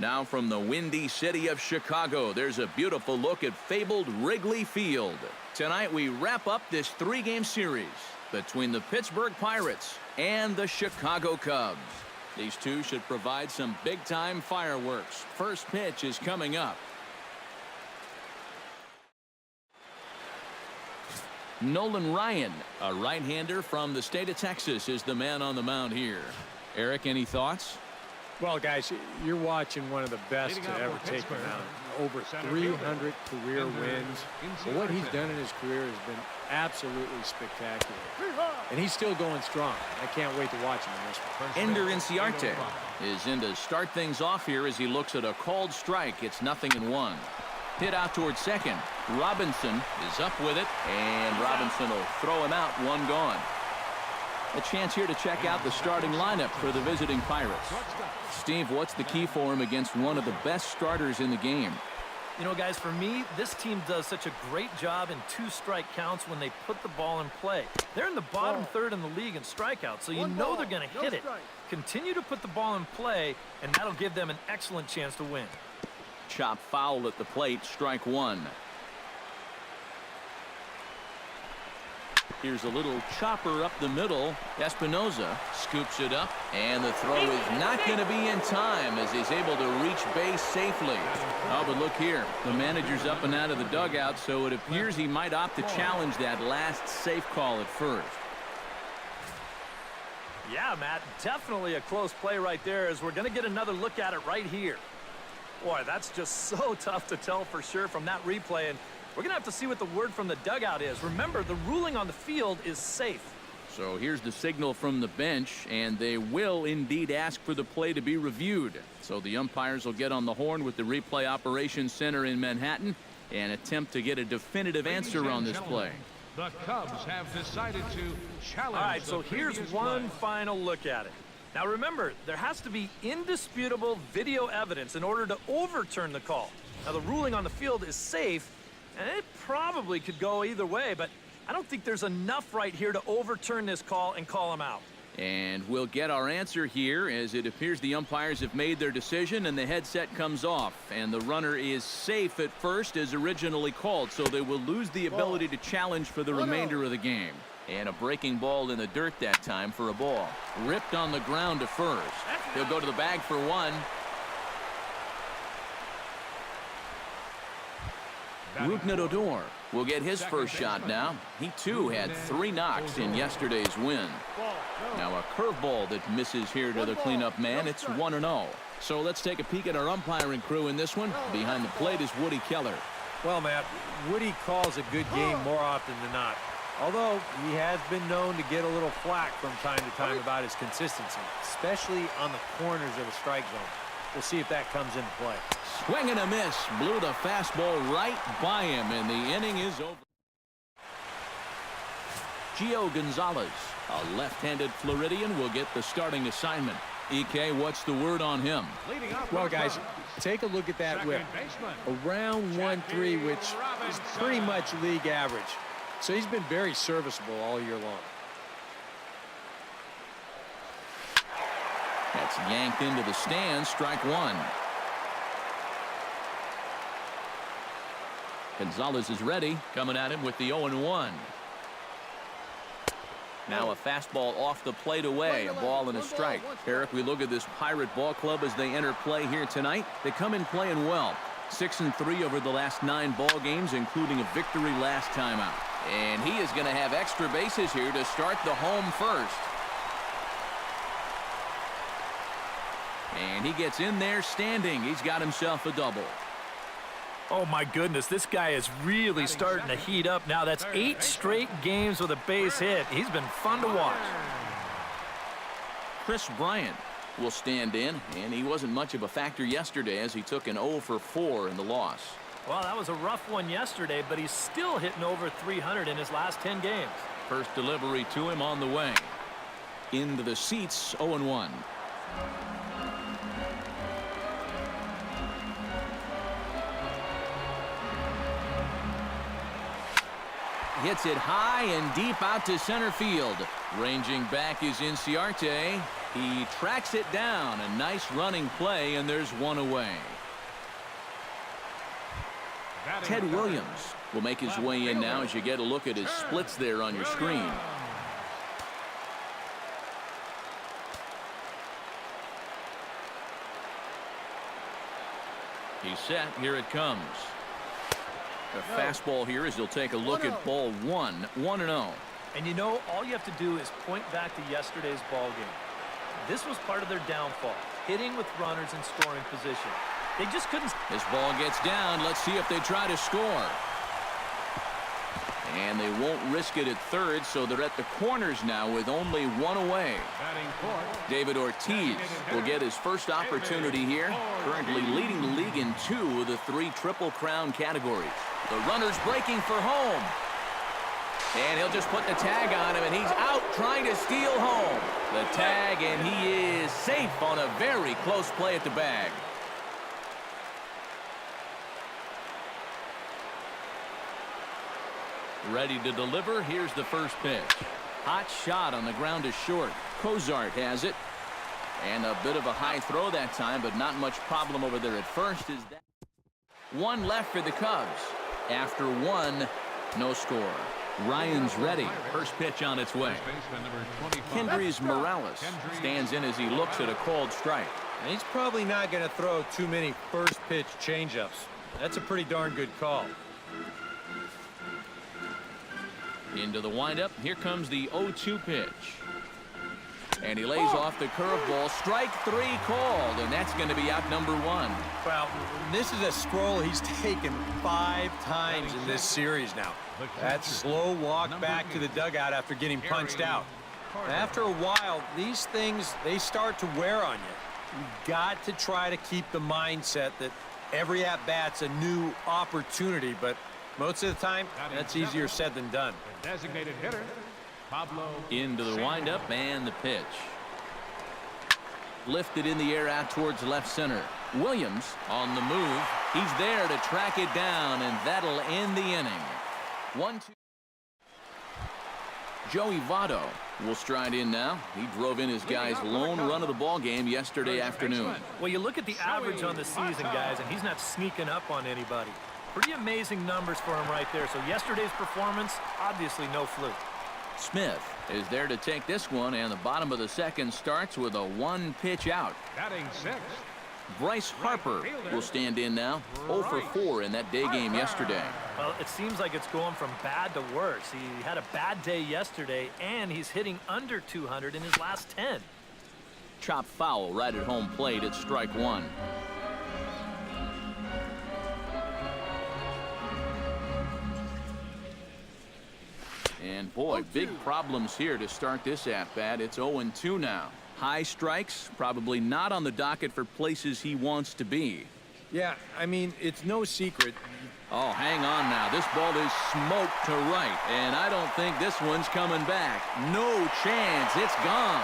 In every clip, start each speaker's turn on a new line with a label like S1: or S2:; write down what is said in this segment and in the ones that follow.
S1: Now from the windy city of Chicago, there's a beautiful look at fabled Wrigley Field. Tonight we wrap up this 3-game series between the Pittsburgh Pirates and the Chicago Cubs. These two should provide some big-time fireworks. First pitch is coming up. Nolan Ryan, a right-hander from the state of Texas, is the man on the mound here. Eric, any thoughts?
S2: Well, guys, you're watching one of the best to ever take a mound. Over 300 career wins. But what he's done in his career has been absolutely spectacular. And he's still going strong. I can't wait to watch him in this one.
S1: Ender Inciarte is in to start things off here as he looks at a called strike. It's 0-1. Hit out towards second. Robinson is up with it, and Robinson will throw him out. One gone. A chance here to check out the starting lineup for the visiting Pirates. Steve, what's the key for him against one of the best starters in the game?
S3: You know, guys, for me, this team does such a great job in 2-strike counts when they put the ball in play. They're in the bottom third in the league in strikeouts, so you know they're going to hit it. Continue to put the ball in play, and that'll give them an excellent chance to win.
S1: Chop foul at the plate, strike one. Here's a little chopper up the middle. Espinoza scoops it up, and the throw is not going to be in time as he's able to reach base safely. Oh, but look here. The manager's up and out of the dugout, so it appears he might opt to challenge that last safe call at first.
S3: Yeah, Matt, definitely a close play right there as we're going to get another look at it right here. Boy, that's just so tough to tell for sure from that replay, and we're going to have to see what the word from the dugout is. Remember, the ruling on the field is safe.
S1: So here's the signal from the bench, and they will indeed ask for the play to be reviewed. So the umpires will get on the horn with the replay operations center in Manhattan and attempt to get a definitive answer on this play.
S4: The Cubs have decided to challenge.
S3: All right, so here's one final look at it. Now remember, there has to be indisputable video evidence in order to overturn the call. Now the ruling on the field is safe, and it probably could go either way, but I don't think there's enough right here to overturn this call and call him out.
S1: And we'll get our answer here as it appears the umpires have made their decision and the headset comes off. And the runner is safe at first as originally called, so they will lose the ability to challenge for the remainder of the game. And a breaking ball in the dirt that time for a ball. Ripped on the ground to first. He'll go to the bag for one. Rougned Odor will get his first shot now. He too had 3 knocks in yesterday's win. Now a curveball that misses here to the cleanup man. It's 1-0. So let's take a peek at our umpiring crew in this one. Behind the plate is Woody Keller.
S2: Well, Matt, Woody calls a good game more often than not. Although he has been known to get a little flack from time to time about his consistency, especially on the corners of the strike zone. We'll see if that comes into play.
S1: Swing and a miss. Blew the fastball right by him, and the inning is over. Gio Gonzalez, a left-handed Floridian, will get the starting assignment. EK, what's the word on him?
S2: Well, guys, take a look at that whip. Around 1-3, which is pretty much league average. So he's been very serviceable all year long.
S1: That's yanked into the stands. Strike one. Gonzalez is ready. Coming at him with the 0-1. Now a fastball off the plate away. A ball and a strike. Eric, we look at this Pirate ball club as they enter play here tonight. They come in playing well. 6-3 over the last 9 ball games, including a victory last time out. And he is going to have extra bases here to start the home first. And he gets in there standing. He's got himself a double.
S3: Oh, my goodness, this guy is really starting to heat up now. That's 8 straight games with a base hit. He's been fun to watch.
S1: Chris Bryant will stand in, and he wasn't much of a factor yesterday as he took an 0-for-4 in the loss.
S3: Well, that was a rough one yesterday, but he's still hitting over 300 in his last 10 games.
S1: First delivery to him on the way. Into the seats, 0-1. Hits it high and deep out to center field. Ranging back is Inciarte. He tracks it down. A nice running play, and there's one away. Ted Williams will make his way in now as you get a look at his splits there on your screen. He's set. Here it comes. A fastball here as he'll take a look at ball one. 1-0.
S3: And you know, all you have to do is point back to yesterday's ball game. This was part of their downfall, hitting with runners in scoring position. They just couldn't.
S1: This ball gets down. Let's see if they try to score. And they won't risk it at third, so they're at the corners now with only one away. David Ortiz will get his first opportunity here, currently leading the league in 2 of the 3 Triple Crown categories. The runner's breaking for home. And he'll just put the tag on him, and he's out trying to steal home. The tag, and he is safe on a very close play at the bag. Ready to deliver. Here's the first pitch. Hot shot on the ground is short. Cozart has it. And a bit of a high throw that time, but not much problem over there at first. Is that one left for the Cubs? After 1, no score. Ryan's ready. First pitch on its way. Kendrys Morales stands in as he looks at a called strike.
S2: And he's probably not going to throw too many first pitch changeups. That's a pretty darn good call.
S1: Into the windup. Here comes the 0-2 pitch. And he lays off the curveball. Strike 3 called, and that's going to be out number 1.
S2: Well, this is a stroll he's taken 5 times in this series now. That slow walk back to the dugout after getting punched out. After a while, these things, they start to wear on you. You've got to try to keep the mindset that every at-bat's a new opportunity, but most of the time, that's easier said than done.
S4: Designated hitter, Pablo.
S1: Into the windup and the pitch. Lifted in the air out towards left center. Williams on the move. He's there to track it down, and that'll end the inning. 1-2. Joey Votto will stride in now. He drove in his guy's lone run of the ball game yesterday afternoon.
S3: Well, you look at the average on the season, guys, and he's not sneaking up on anybody. Pretty amazing numbers for him right there. So yesterday's performance, obviously no fluke.
S1: Smith is there to take this one, and the bottom of the second starts with a 1-pitch out.
S4: Batting 6th.
S1: Bryce Harper will stand in now. 0 for 4 in that day game yesterday.
S3: Well, it seems like it's going from bad to worse. He had a bad day yesterday, and he's hitting under 200 in his last 10.
S1: Chop foul right at home plate at strike 1. And boy, big problems here to start this at-bat. It's 0-2 now. High strikes, probably not on the docket for places he wants to be.
S2: Yeah, I mean, it's no secret.
S1: Oh, hang on now. This ball is smoked to right, and I don't think this one's coming back. No chance. It's gone.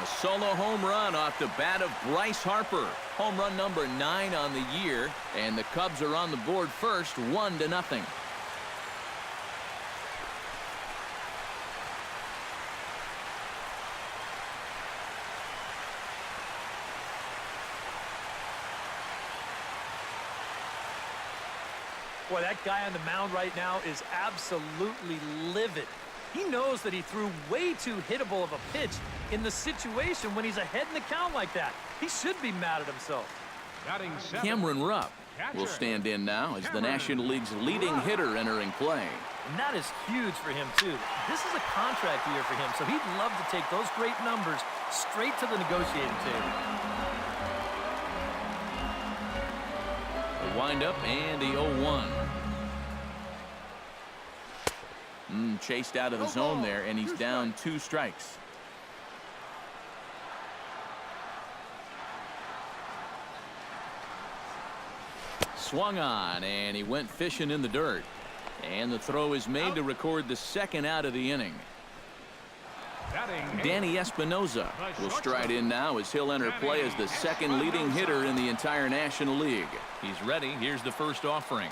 S1: A solo home run off the bat of Bryce Harper. Home run number 9 on the year, and the Cubs are on the board first, 1-0.
S3: Boy, that guy on the mound right now is absolutely livid. He knows that he threw way too hittable of a pitch in the situation when he's ahead in the count like that. He should be mad at himself.
S1: Cameron Rupp will stand in now as the National League's leading hitter entering play.
S3: And that is huge for him, too. This is a contract year for him, so he'd love to take those great numbers straight to the negotiating table.
S1: The windup and the 0-1. Chased out of the zone there, and he's down 2 strikes. Swung on, and he went fishing in the dirt. And the throw is made to record the second out of the inning. Danny Espinosa will stride in now as he'll enter play as the second leading hitter in the entire National League. He's ready. Here's the first offering.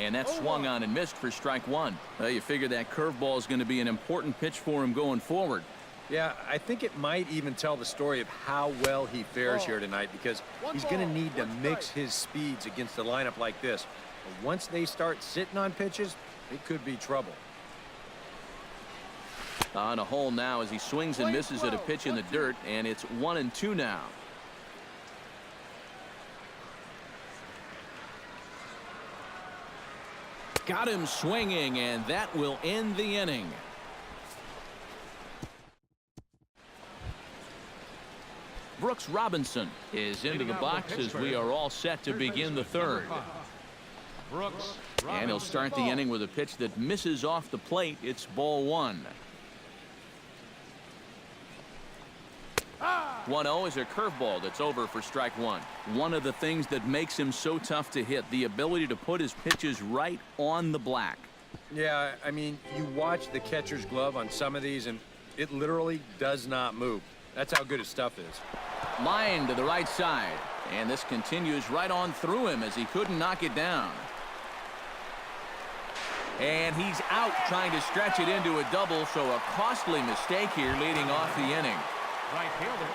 S1: And that swung on and missed for strike one. Well, you figure that curveball is going to be an important pitch for him going forward.
S2: Yeah, I think it might even tell the story of how well he fares here tonight, because he's going to need to mix his speeds against a lineup like this. But once they start sitting on pitches, it could be trouble.
S1: On a hole now as he swings and misses at a pitch in the dirt, and it's 1-2 now. Got him swinging, and that will end the inning. Brooks Robinson is into the box as we are all set to begin the third. And he'll start the inning with a pitch that misses off the plate. It's ball one. 1-0 is a curveball that's over for strike one. One of the things that makes him so tough to hit, the ability to put his pitches right on the black.
S2: Yeah, I mean, you watch the catcher's glove on some of these, and it literally does not move. That's how good his stuff is.
S1: Line to the right side, and this continues right on through him as he couldn't knock it down. And he's out trying to stretch it into a double, so a costly mistake here leading off the inning.
S4: Right fielder,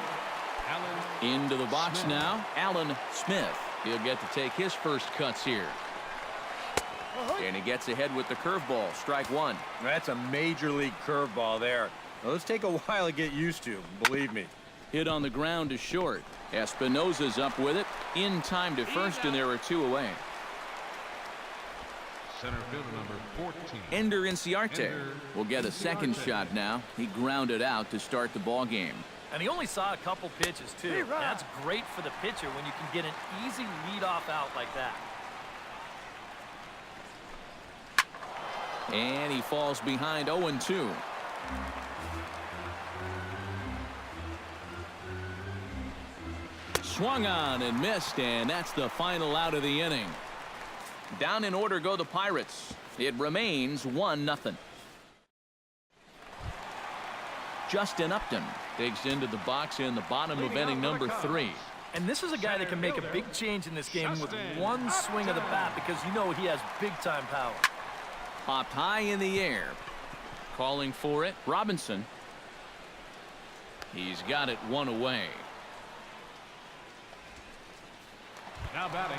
S4: Alan
S1: Into the box
S4: Smith.
S1: now, Alan Smith. He'll get to take his first cuts here. And he gets ahead with the curveball, strike one.
S2: That's a major league curveball there. Now, let's take a while to get used to, believe me.
S1: Hit on the ground to short. Espinosa's up with it. In time to first, and there are two away.
S4: Center fielder number 14.
S1: Ender Inciarte will get a second shot now. He grounded out to start the ball game.
S3: And he only saw a couple pitches, too. That's great for the pitcher when you can get an easy leadoff out like that.
S1: And he falls behind 0-2. Swung on and missed, and that's the final out of the inning. Down in order go the Pirates. It remains 1-0. Justin Upton digs into the box in the bottom of inning number 3.
S3: And this is a guy that can make a big change in this game with one swing of the bat, because you know he has big-time power.
S1: Popped high in the air. Calling for it, Robinson. He's got it one away.
S4: Now batting,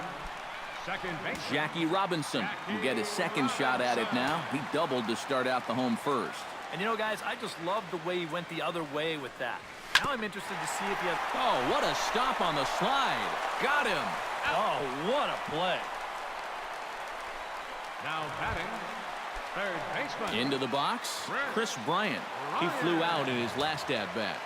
S4: second base.
S1: Jackie Robinson will get his second shot at it now. He doubled to start out the home first.
S3: And you know, guys, I just love the way he went the other way with that. Now I'm interested to see if he has...
S1: Oh, what a stop on the slide. Got him.
S3: Oh, what a play.
S4: Now batting, third baseman.
S1: Into the box, Chris Bryant. He flew out in his last at-bat.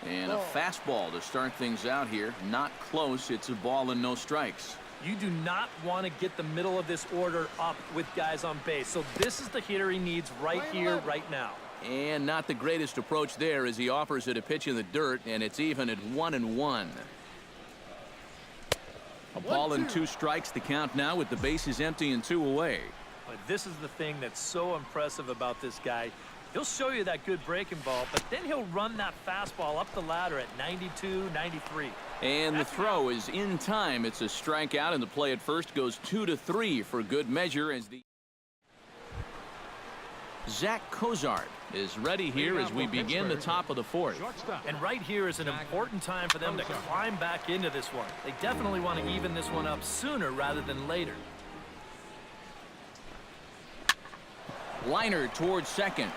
S1: And a fastball to start things out here. Not close. It's a ball and no strikes.
S3: You do not want to get the middle of this order up with guys on base. So this is the hitter he needs right here, right now.
S1: And not the greatest approach there as he offers it a pitch in the dirt, and it's even at 1-1. A ball and 2 strikes, the count now with the bases empty and 2 away.
S3: But this is the thing that's so impressive about this guy. He'll show you that good breaking ball, but then he'll run that fastball up the ladder at 92, 93.
S1: And the throw is in time. It's a strikeout, and the play at first goes 2-3 for good measure as the Zach Cozart is ready here as we begin the top of the 4th.
S3: And right here is an important time for them to climb back into this one. They definitely want to even this one up sooner rather than later.
S1: Liner towards second.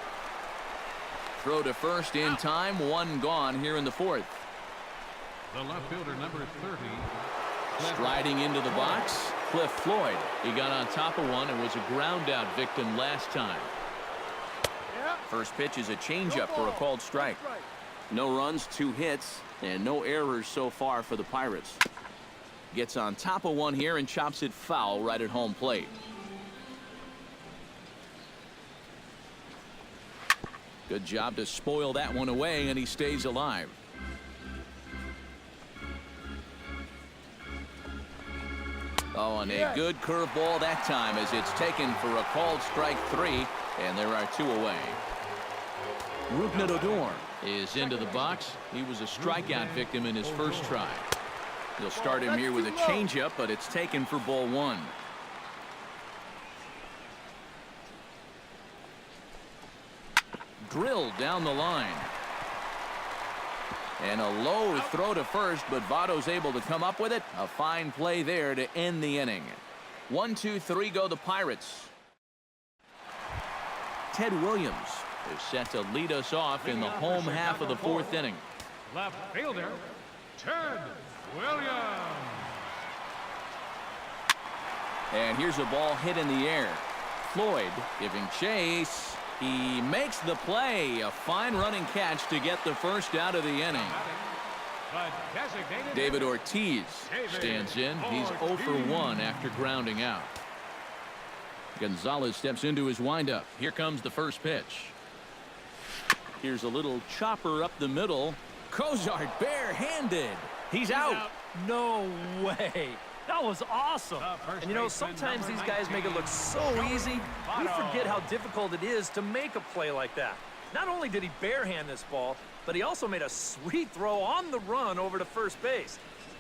S1: Throw to first in time. 1 gone here in the 4th.
S4: The left fielder number 30.
S1: Striding into the box, Cliff Floyd. He got on top of one and was a ground out victim last time. First pitch is a changeup for a called strike. No runs, 2 hits, and no errors so far for the Pirates. Gets on top of one here and chops it foul right at home plate. Good job to spoil that one away, and he stays alive. Oh, and a good curveball that time as it's taken for a called strike 3, and there are 2 away. Rougned Odor is into the box. He was a strikeout victim in his first try. He'll start him here with a changeup, but it's taken for ball one. Drilled down the line. And a low throw to first, but Votto's able to come up with it. A fine play there to end the inning. 1, 2, 3 go the Pirates. Ted Williams is set to lead us off in the home half of the fourth inning.
S4: Left fielder, Ted Williams.
S1: And here's a ball hit in the air. Floyd giving chase. He makes the play. A fine running catch to get the first out of the inning. David Ortiz stands in. He's 0 for 1 after grounding out. Gonzalez steps into his windup. Here comes the first pitch. Here's a little chopper up the middle. Cozart barehanded. He's out.
S3: No way. That was awesome. And you know, sometimes these guys make it look so easy. We forget how difficult it is to make a play like that. Not only did he barehand this ball, but he also made a sweet throw on the run over to first base.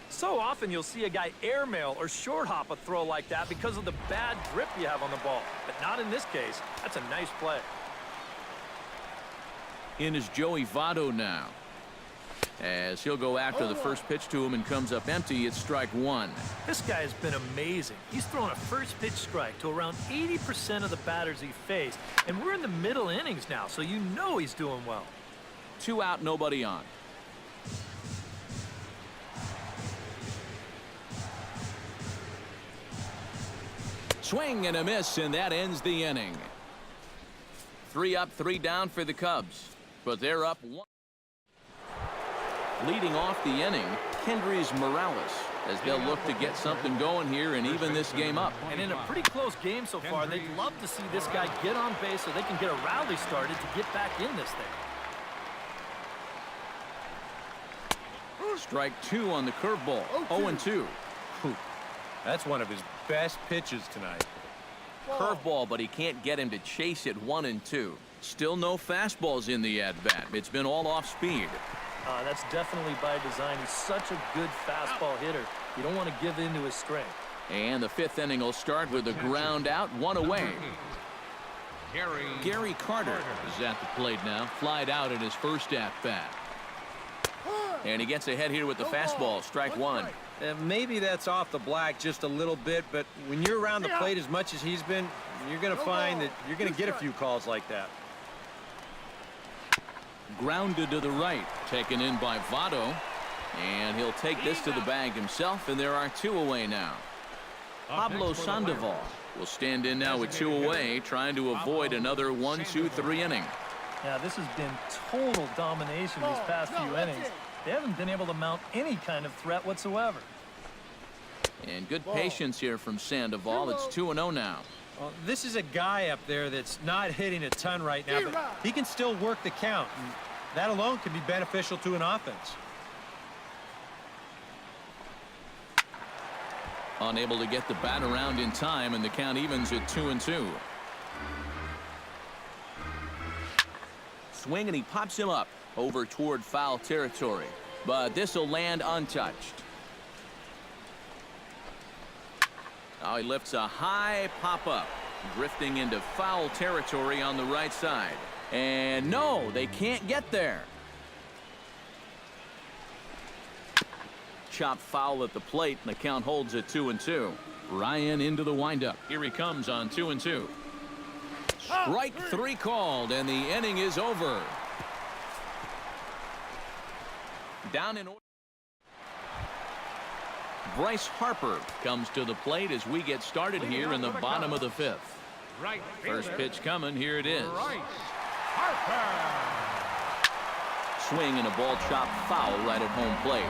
S3: So often you'll see a guy airmail or short hop a throw like that because of the bad grip you have on the ball. But not in this case. That's a nice play.
S1: In is Joey Votto now, as he'll go after the first pitch to him and comes up empty. It's strike one.
S3: This guy has been amazing. He's thrown a first pitch strike to around 80% of the batters he faced. And we're in the middle innings now, so you know he's doing well.
S1: 2 out, nobody on. Swing and a miss, and that ends the inning. 3 up, 3 down for the Cubs, but they're up 1. Leading off the inning, Kendrys Morales, as they'll look to get something going here and even this game up.
S3: And in a pretty close game so far, they'd love to see this guy get on base so they can get a rally started to get back in this thing.
S1: Strike 2 on the curveball. 0-2.
S2: That's one of his best pitches tonight.
S1: Curveball, but he can't get him to chase it. 1-2. Still no fastballs in the at-bat. It's been all off speed.
S3: That's definitely by design. He's such a good fastball hitter. You don't want to give in to his strength.
S1: And the 5th inning will start with a ground out, 1 away. Gary Carter is at the plate now. Flied out in his first at-bat. And he gets ahead here with the fastball. Strike 1.
S2: Maybe that's off the black just a little bit, but when you're around the plate as much as he's been, you're going to find that you're going to get a few calls like that.
S1: Grounded to the right, taken in by Votto, and he'll take this to the bag himself, and there are 2 away now. Pablo Sandoval will stand in now with 2 away, trying to avoid another 1, 2, 3 inning.
S3: Yeah, this has been total domination these past few innings. They haven't been able to mount any kind of threat whatsoever.
S1: And good patience here from Sandoval. It's 2-0 now.
S2: Well, this is a guy up there that's not hitting a ton right now, but he can still work the count. And that alone can be beneficial to an offense.
S1: Unable to get the bat around in time, and the count evens at 2-2. Swing, and he pops him up over toward foul territory, but this will land untouched. Now he lifts a high pop-up, drifting into foul territory on the right side. And no, they can't get there. Chop foul at the plate, and the count holds at 2-2. Ryan into the windup. Here he comes on 2-2. Strike 3 called, and the inning is over. Down in order. Bryce Harper comes to the plate as we get started here in the bottom of the 5th. First pitch coming. Here it is. Swing and a ball chopped foul right at home plate.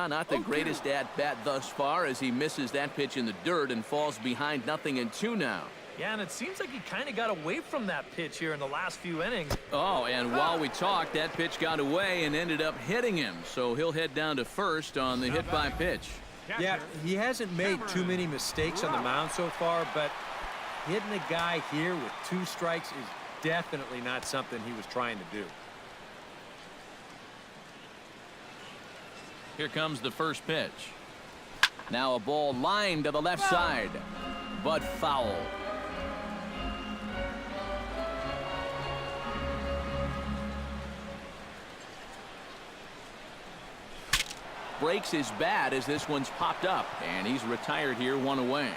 S1: Not the greatest at-bat thus far, as he misses that pitch in the dirt and falls behind 0-2 now.
S3: Yeah, and it seems like he kind of got away from that pitch here in the last few innings.
S1: Oh, and while we talked, that pitch got away and ended up hitting him. So he'll head down to first on the hit by pitch.
S2: Yeah, he hasn't made too many mistakes on the mound so far, but hitting a guy here with 2 strikes is definitely not something he was trying to do.
S1: Here comes the first pitch. Now a ball lined to the left side, but foul. Breaks his bat as this one's popped up, and he's retired here, 1 away.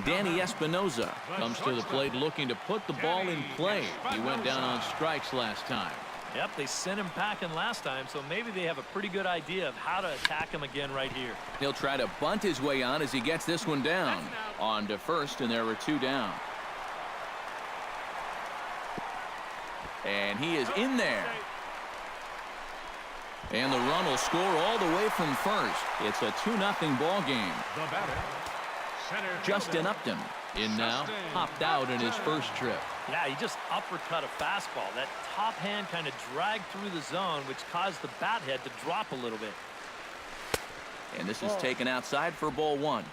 S1: Danny Espinoza comes to the plate looking to put the ball in play. He went down on strikes last time.
S3: Yep, they sent him packing last time, so maybe they have a pretty good idea of how to attack him again right here.
S1: He'll try to bunt his way on as he gets this one down. On to first, and there were 2 down. And he is in there. And the run will score all the way from first. It's a 2-0 ball game.
S4: The batter, center
S1: Justin
S4: fielder,
S1: Upton in now, popped out in his first trip.
S3: Yeah, he just uppercut a fastball. That top hand kind of dragged through the zone, which caused the bat head to drop a little bit.
S1: And this is taken outside for ball 1.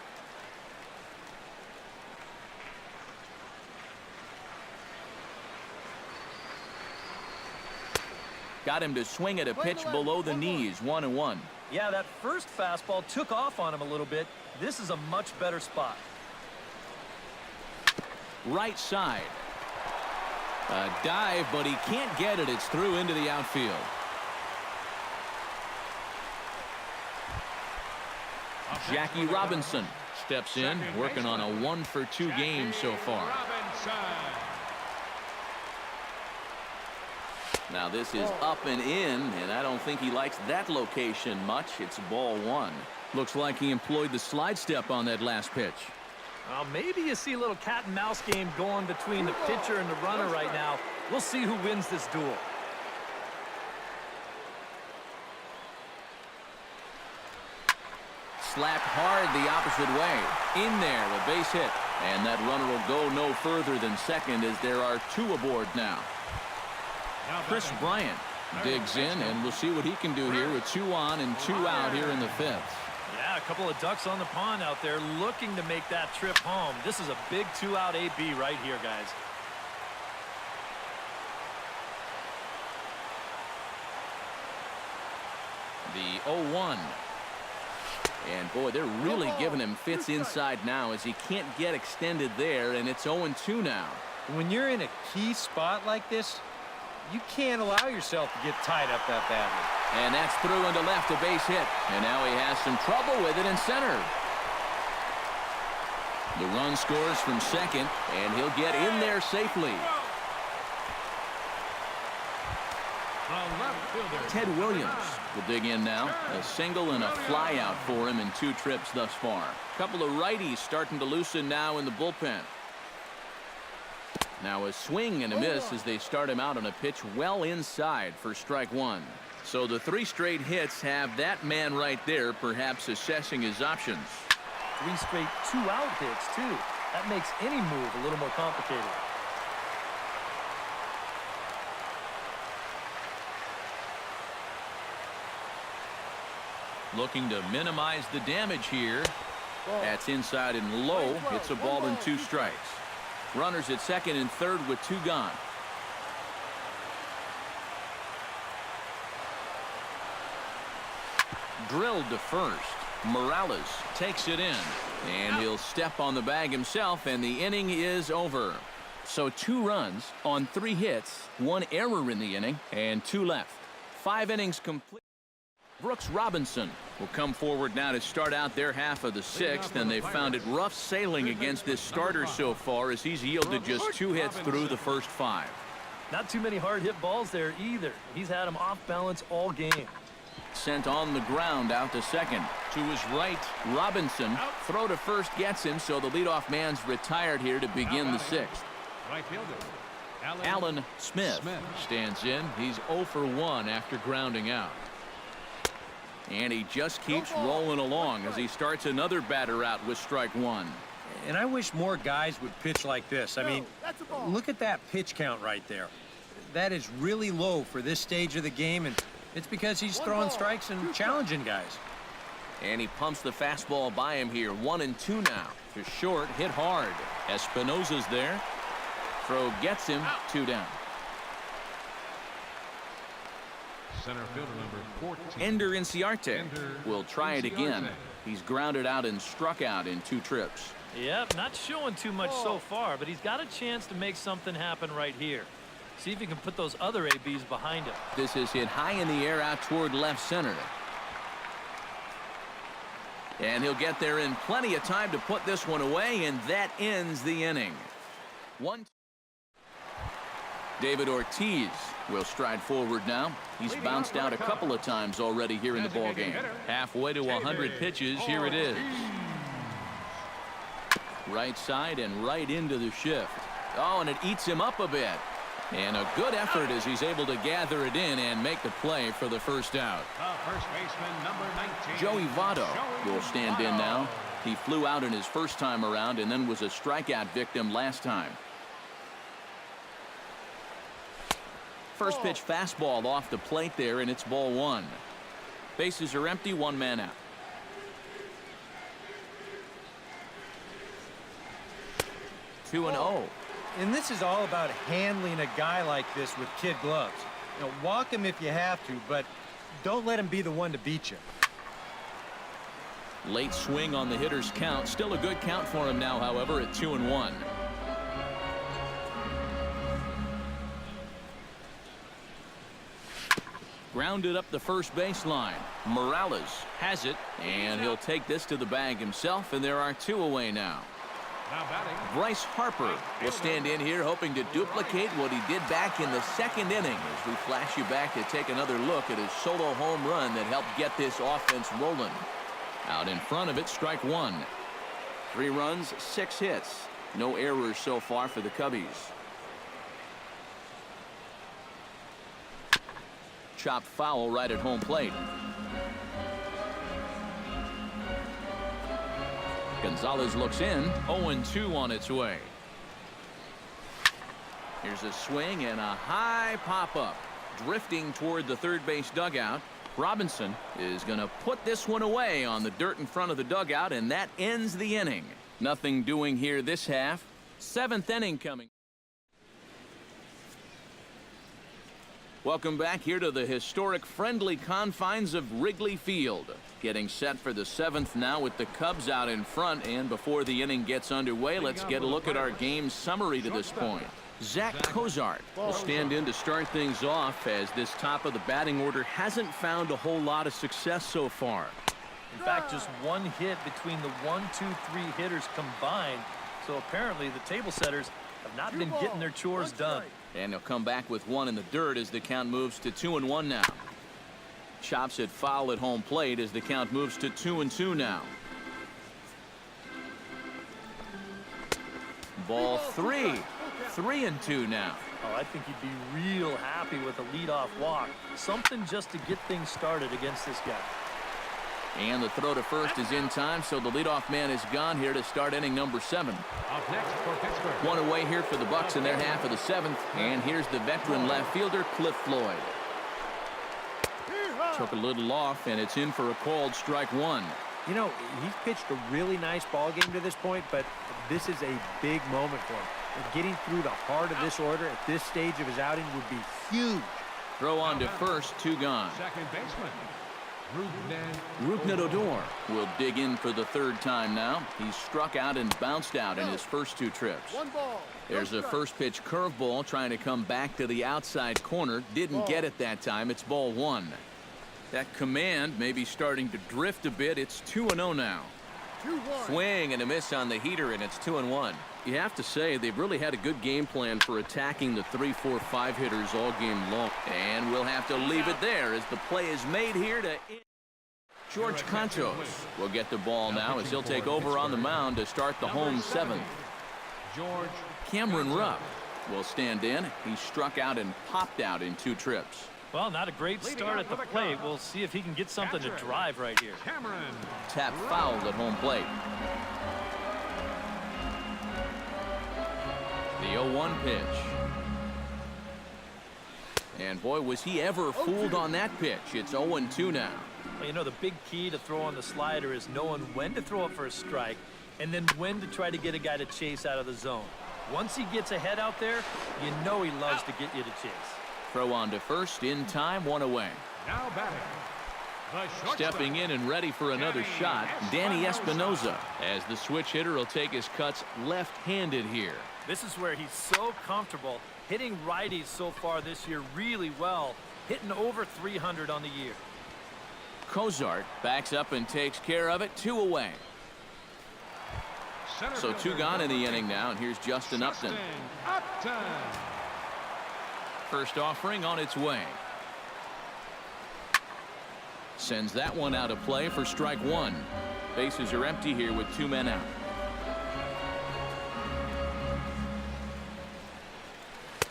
S1: Got him to swing at a pitch below the knees, 1-1.
S3: Yeah, that first fastball took off on him a little bit. This is a much better spot.
S1: Right side. A dive, but he can't get it. It's through into the outfield. Jackie Robinson steps in, working on a 1-for-2 game so far.
S4: Robinson.
S1: Now this is up and in, and I don't think he likes that location much. It's ball 1. Looks like he employed the slide step on that last pitch.
S3: Well, maybe you see a little cat and mouse game going between the pitcher and the runner right now. We'll see who wins this duel.
S1: Slapped hard the opposite way. In there, a base hit. And that runner will go no further than second as there are 2 aboard now. Chris Bryant digs in, and we'll see what he can do here with 2 on and 2 out here in the 5th.
S3: Yeah, a couple of ducks on the pond out there looking to make that trip home. This is a big 2-out AB right here, guys.
S1: The 0-1. And boy, they're really giving him fits inside now as he can't get extended there, and it's 0-2 now.
S2: When you're in a key spot like this, you can't allow yourself to get tied up that badly.
S1: And that's through into left, a base hit. And now he has some trouble with it in center. The run scores from second, and he'll get in there safely.
S4: The left fielder,
S1: Ted Williams will dig in now. A single and a fly out for him in 2 trips thus far. A couple of righties starting to loosen now in the bullpen. Now a swing and a miss as they start him out on a pitch well inside for strike 1. So the 3 straight hits have that man right there perhaps assessing his options.
S3: 3 straight 2-out hits, too. That makes any move a little more complicated.
S1: Looking to minimize the damage here. That's inside and low. It's a ball and 2 strikes. Runners at second and third with 2 gone. Drilled to first. Morales takes it in, and he'll step on the bag himself, and the inning is over. So 2 runs on 3 hits, 1 error in the inning, and 2 left. 5 innings complete. Brooks Robinson will come forward now to start out their half of the 6th, and they've found it rough sailing against this starter so far as he's yielded just 2 hits through the first 5.
S3: Not too many hard hit balls there either. He's had them off balance all game.
S1: Sent on the ground out to second. To his right, Robinson. Throw to first gets him, so the leadoff man's retired here to begin the 6th.
S4: right fielder,
S1: Alan Smith stands in. He's 0 for 1 after grounding out. And he just keeps rolling along as he starts another batter out with strike 1.
S2: And I wish more guys would pitch like this. I mean, look at that pitch count right there. That is really low for this stage of the game, and it's because he's throwing strikes and challenging guys.
S1: And he pumps the fastball by him here. 1-2 now. To short, hit hard. Espinosa's there. Throw gets him. 2 down.
S4: Center fielder number 14.
S1: Ender Inciarte will try it again. He's grounded out and struck out in 2 trips.
S3: Yep, not showing too much so far, but he's got a chance to make something happen right here. See if he can put those other ABs behind him.
S1: This is hit high in the air out toward left center. And he'll get there in plenty of time to put this one away, and that ends the inning. David Ortiz will stride forward now. He's bounced out a couple of times already here in the ballgame. Halfway to 100 pitches, here it is. Right side and right into the shift. Oh, and it eats him up a bit. And a good effort as he's able to gather it in and make the play for the first out.
S4: First baseman number 19.
S1: Joey Votto will stand in now. He flew out in his first time around and then was a strikeout victim last time. First pitch fastball off the plate there, and it's ball 1. Bases are empty, 1 man out. 2-0.
S5: And this is all about handling a guy like this with kid gloves. You know, walk him if you have to, but don't let him be the one to beat you.
S1: Late swing on the hitter's count. Still a good count for him now, however, at 2-1. Grounded up the first baseline. Morales has it, and he'll take this to the bag himself, and there are 2 away now.
S4: Now batting.
S1: Bryce Harper will stand in here hoping to duplicate what he did back in the 2nd inning as we flash you back to take another look at his solo home run that helped get this offense rolling. Out in front of it, strike 1. 3 runs, 6 hits. No errors so far for the Cubbies. Chopped foul right at home plate. Gonzalez looks in. 0-2 on its way. Here's a swing and a high pop-up. Drifting toward the third base dugout. Robinson is going to put this one away on the dirt in front of the dugout, and that ends the inning. Nothing doing here this half. 7th inning coming. Welcome back here to the historic friendly confines of Wrigley Field. Getting set for the 7th now with the Cubs out in front, and before the inning gets underway, let's get a look at our game summary to this point. Zach Cozart will stand in to start things off as this top of the batting order hasn't found a whole lot of success so far.
S3: In fact, just 1 hit between the 1, 2, 3 hitters combined. So apparently the table setters have not been getting their chores done.
S1: And he'll come back with 1 in the dirt as the count moves to 2-1 now. Chops it foul at home plate as the count moves to 2-2 now. Ball 3. 3-2 now.
S3: Oh, I think he'd be real happy with a leadoff walk. Something just to get things started against this guy.
S1: And the throw to first is in time, so the leadoff man is gone here to start inning number 7.
S4: Up next for Pittsburgh.
S1: 1 away here for the Bucks in their half of the 7th. And here's the veteran left fielder, Cliff Floyd. Took a little off, and it's in for a called strike 1.
S5: You know, he's pitched a really nice ball game to this point, but this is a big moment for him. And getting through the heart of this order at this stage of his outing would be huge.
S1: Throw on to first, 2 gone.
S4: Second baseman.
S1: Rougned Odor will dig in for the 3rd time now. He's struck out and bounced out in his first 2 trips. There's a first pitch curveball trying to come back to the outside corner. Didn't get it that time. It's ball 1. That command may be starting to drift a bit. It's 2-0 now. Swing and a miss on the heater, and it's 2-1. You have to say they've really had a good game plan for attacking the 3, 4, 5 hitters all game long. And we'll have to leave it there as the play is made here to... George Contos will get the ball now as he'll take over on the mound to start the home 7th.
S4: George
S1: Cameron Rupp will stand in. He struck out and popped out in 2 trips.
S3: Well, not a great start at the plate. We'll see if he can get something to drive right here.
S4: Cameron.
S1: Tap fouled at home plate. The 0-1 pitch. And boy, was he ever fooled on that pitch. It's 0-2 now.
S3: Well, you know, the big key to throw on the slider is knowing when to throw it for a strike and then when to try to get a guy to chase out of the zone. Once he gets ahead out there, you know he loves to get you to chase.
S1: Throw on to first, in time, one away.
S4: Now batting. The shortstop.
S1: Stepping in and ready for another shot, Danny Espinosa, as the switch hitter will take his cuts left-handed here.
S3: This is where he's so comfortable hitting righties so far this year really well, hitting over 300 on the year.
S1: Cozart backs up and takes care of it, 2 away.
S4: Center
S1: So 2
S4: fielder,
S1: gone in the
S4: number
S1: inning now, and here's Justin Upton.
S4: Upton.
S1: First offering on its way. Sends that one out of play for strike 1. Bases are empty here with 2 men out.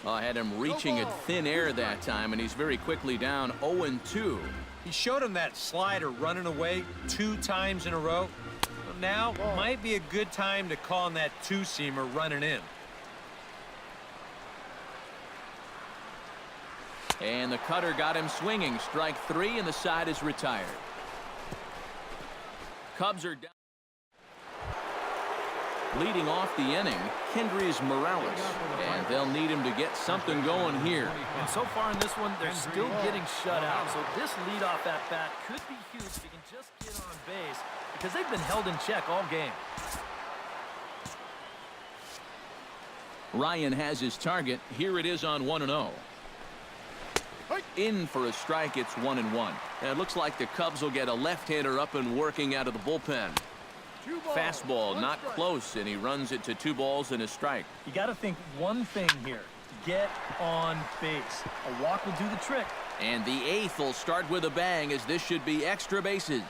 S1: I had him reaching at thin air that time, and he's very quickly down 0-2.
S5: He showed him that slider running away 2 times in a row. Well, now might be a good time to call on that 2-seamer running in.
S1: And the cutter got him swinging. Strike 3, and the side is retired. Cubs are down. Leading off the inning, Kendrys Morales. And they'll need him to get something going here.
S3: And so far in this one, they're still getting shut out. So this leadoff at bat could be huge if he can just get on base because they've been held in check all game.
S1: Ryan has his target. Here it is on 1-0. In for a strike, it's 1-1. And it looks like the Cubs will get a left-hander up and working out of the bullpen. Fastball not close, and he runs it to 2 balls and a strike.
S3: You got to think one thing here. Get on base. A walk will do the trick.
S1: And the 8th will start with a bang, as this should be extra bases.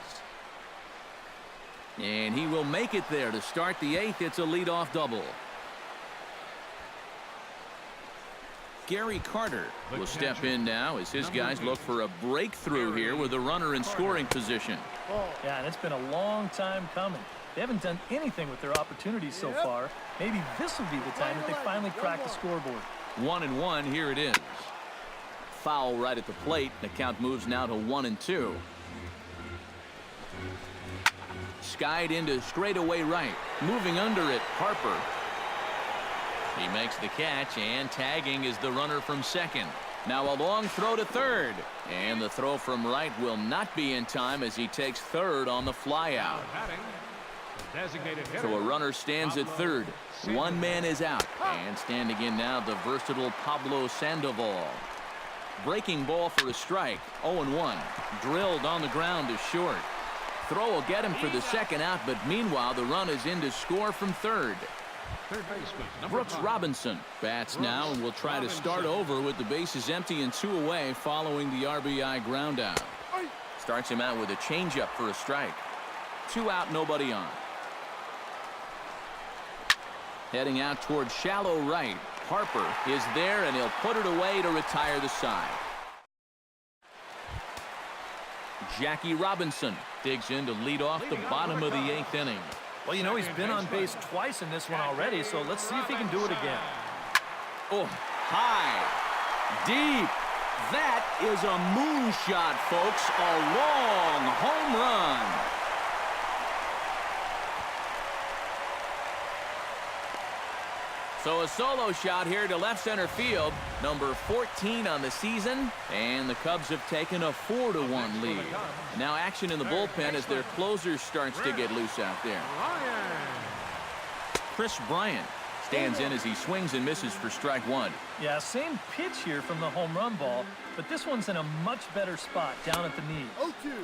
S1: And he will make it there to start the 8th. It's a leadoff double. Gary Carter will step in now as his guys look for a breakthrough here with a runner in scoring position.
S3: Yeah, and it's been a long time coming. They haven't done anything with their opportunities so far. Maybe this will be the time that they finally crack the scoreboard.
S1: 1-1, here it is. Foul right at the plate. The count moves now to 1-2. Skied into straightaway right. Moving under it, Harper. He makes the catch, and tagging is the runner from second. Now a long throw to third. And the throw from right will not be in time as he takes third on the flyout.
S4: Batting. The designated hitter.
S1: So a runner stands at third. 1 man is out. And standing in now, the versatile Pablo Sandoval. Breaking ball for a strike. 0-1. Drilled on the ground to short. Throw will get him for the second out, but meanwhile the run is in to score from third.
S4: Third baseman, number
S1: Brooks
S4: 5.
S1: Robinson bats now and will try to start over with the bases empty and 2 away following the RBI ground out. Starts him out with a changeup for a strike. 2 out, nobody on. Heading out towards shallow right. Harper is there, and he'll put it away to retire the side. Jackie Robinson digs in to lead off the bottom of the 8th inning.
S3: Well, you know, he's been on base twice in this one already, so let's see if he can do it again.
S1: Oh, high, deep. That is a moonshot, folks. A long home run. So a solo shot here to left center field, number 14 on the season, and the Cubs have taken a 4-1 lead. Now action in the bullpen as their closer starts to get loose out there. Chris Bryant stands in as he swings and misses for strike 1.
S3: Yeah, same pitch here from the home run ball, but this one's in a much better spot down at the knee.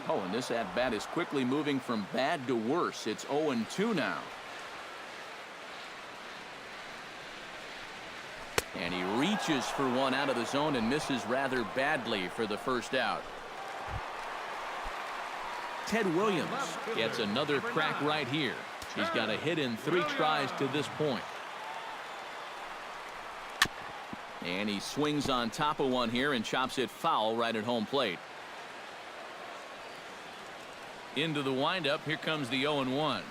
S1: Oh, and this at-bat is quickly moving from bad to worse. It's 0-2 now. And he reaches for one out of the zone and misses rather badly for the first out. Ted Williams gets another crack right here. He's got a hit in 3 tries to this point. And he swings on top of one here and chops it foul right at home plate. Into the windup. Here comes the 0-1.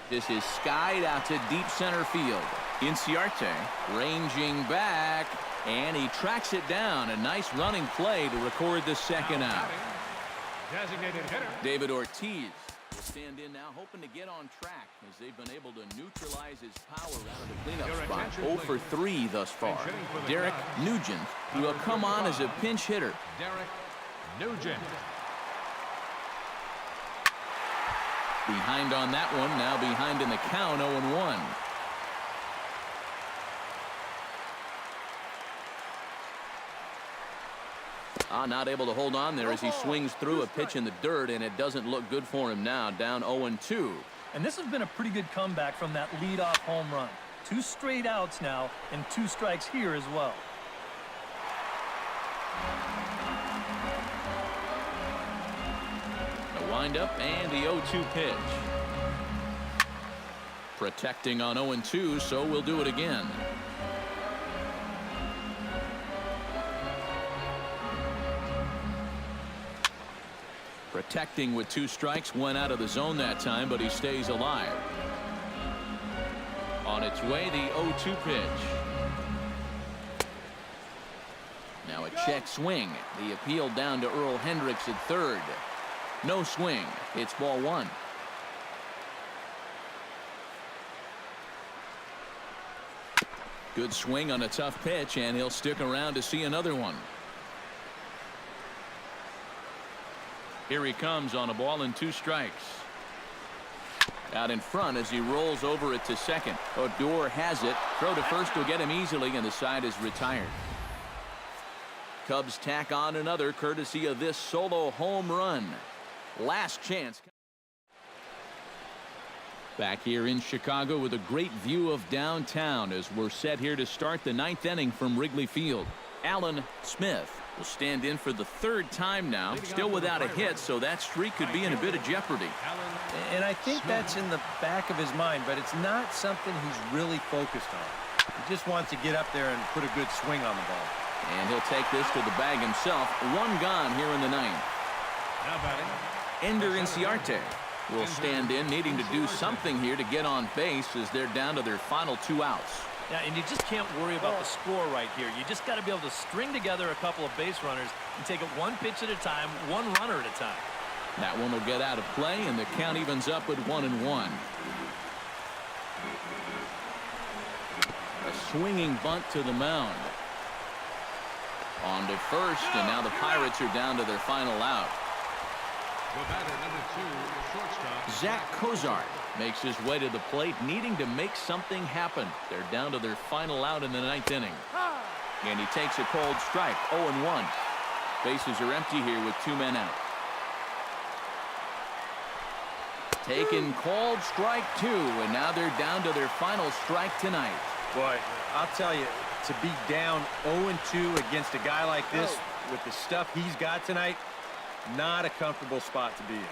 S1: This is skied out to deep center field. Inciarte ranging back, and he tracks it down. A nice running play to record the second out.
S4: Designated hitter.
S1: David Ortiz will stand in now, hoping to get on track as they've been able to neutralize his power out of the cleanup
S4: Your
S1: spot.
S4: attention,
S1: 0 for
S4: please.
S1: 3 thus far.
S4: Pinch hitting for the
S1: Derek
S4: Cubs.
S1: Nugent, who will
S4: Number
S1: come on as a
S4: 35.
S1: pinch hitter.
S4: Derek Nugent.
S1: Behind on that one, now behind in the count, 0-1. Not able to hold on there as he swings through a pitch in the dirt, and it doesn't look good for him now, down 0-2.
S3: And this has been a pretty good comeback from that leadoff home run. 2 straight outs now, and 2 strikes here as well.
S1: The windup and the 0-2 pitch. Protecting on 0-2, so we'll do it again. Protecting with 2 strikes, went out of the zone that time, but he stays alive. On its way, the 0-2 pitch. Now a check swing. The appeal down to Earl Hendricks at third. No swing. It's ball 1. Good swing on a tough pitch, and he'll stick around to see another one. Here he comes on a ball and 2 strikes. Out in front as he rolls over it to second. Odor has it. Throw to first will get him easily, and the side is retired. Cubs tack on another courtesy of this solo home run. Last chance. Back here in Chicago with a great view of downtown as we're set here to start the 9th inning from Wrigley Field. Alan Smith will stand in for the 3rd time now, still without a hit, so that streak could be in a bit of jeopardy.
S5: And I think that's in the back of his mind, but it's not something he's really focused on. He just wants to get up there and put a good swing on the ball.
S1: And he'll take this to the bag himself. 1 gone here in the 9th.
S4: Now batting.
S1: Ender Inciarte will stand in, needing to do something here to get on base as they're down to their final 2 outs.
S3: Yeah, and you just can't worry about the score right here. You just got to be able to string together a couple of base runners and take it 1 pitch at a time, 1 runner at a time.
S1: That one will get out of play, and the count evens up at 1-1. A swinging bunt to the mound. On to first, and now the Pirates are down to their final out.
S4: The batter, number 2, shortstop.
S1: Zach Cozart makes his way to the plate, needing to make something happen. They're down to their final out in the 9th inning. And he takes a cold strike, 0-1. Bases are empty here with 2 men out. Taken called strike 2, and now they're down to their final strike tonight.
S5: Boy, I'll tell you, to be down 0-2 against a guy like this with the stuff he's got tonight, not a comfortable spot to be in.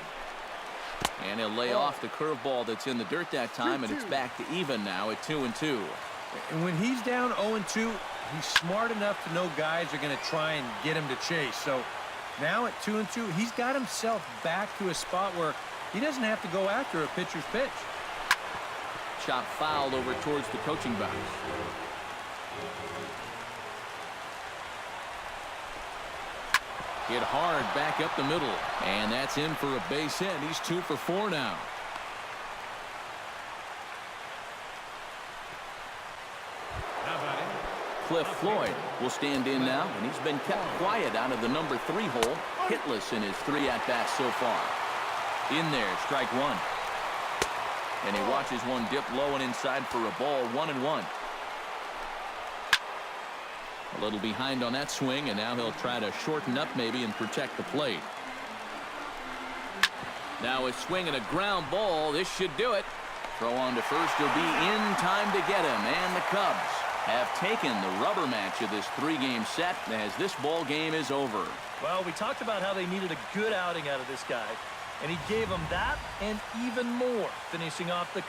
S1: And he'll lay off the curveball that's in the dirt that time, and it's back to even now at 2-2.
S5: And when he's down 0-2, he's smart enough to know guys are going to try and get him to chase. So now at 2-2, he's got himself back to a spot where he doesn't have to go after a pitcher's pitch.
S1: Shot fouled over towards the coaching box. Hit hard back up the middle, and that's in for a base hit. He's 2 for 4 now.
S4: Now batting.
S1: Cliff Floyd will stand in now, and he's been kept quiet out of the number 3 hole, hitless in his 3 at-bats so far. In there, strike 1. And he watches one dip low and inside for a ball, 1-1. A little behind on that swing, and now he'll try to shorten up maybe and protect the plate. Now a swing and a ground ball. This should do it. Throw on to first. He'll be in time to get him, and the Cubs have taken the rubber match of this 3-game set as this ball game is over.
S3: Well, we talked about how they needed a good outing out of this guy, and he gave them that and even more, finishing off the